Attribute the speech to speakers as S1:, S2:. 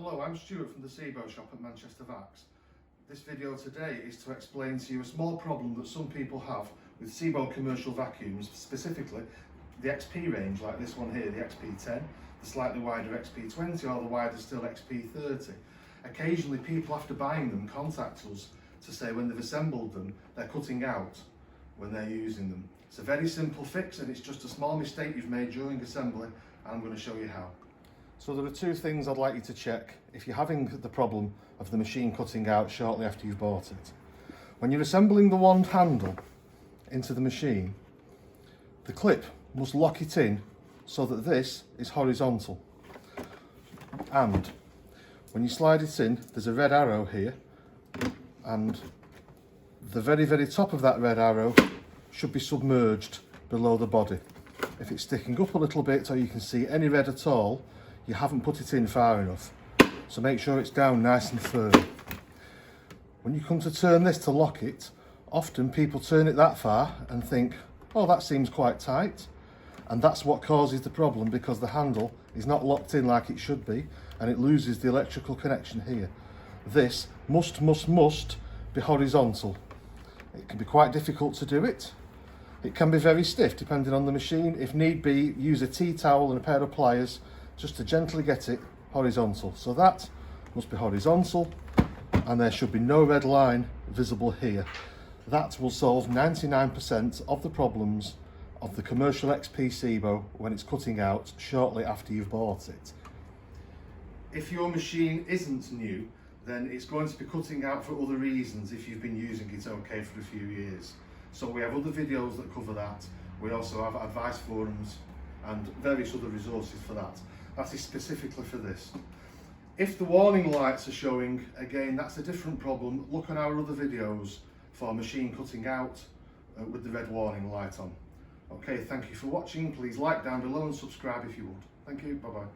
S1: Hello, I'm Stuart from the Sebo shop at Manchester Vacs. This video today is to explain to you a small problem that some people have with Sebo commercial vacuums, specifically the XP range, like this one here, the XP10, the slightly wider XP20 or the wider still XP30. Occasionally people after buying them contact us to say when they've assembled them, they're cutting out when they're using them. It's a very simple fix and it's just a small mistake you've made during assembly, and I'm going to show you how. So there are two things I'd like you to check if you're having the problem of the machine cutting out shortly after you've bought it. When you're assembling the wand handle into the machine, the clip must lock it in so that this is horizontal. And when you slide it in, there's a red arrow here, and the very top of that red arrow should be submerged below the body. If it's sticking up a little bit or you can see any red at all, you haven't put it in far enough. So make sure it's down nice and firm. When you come to turn this to lock it, often people turn it that far and think, oh, that seems quite tight. And that's what causes the problem, because the handle is not locked in like it should be and it loses the electrical connection here. This must be horizontal. It can be quite difficult to do it. It can be very stiff depending on the machine. If need be, use a tea towel and a pair of pliers just to gently get it horizontal. So that must be horizontal, and there should be no red line visible here. That will solve 99% of the problems of the commercial XP Sebo when it's cutting out shortly after you've bought it. If your machine isn't new, then it's going to be cutting out for other reasons if you've been using it okay for a few years. So we have other videos that cover that. We also have advice forums and various other resources for that. That is specifically for this. If the warning lights are showing, again, that's a different problem. Look on our other videos for machine cutting out with the red warning light on. Okay, thank you for watching. Please like down below and subscribe if you would. Thank you, bye bye.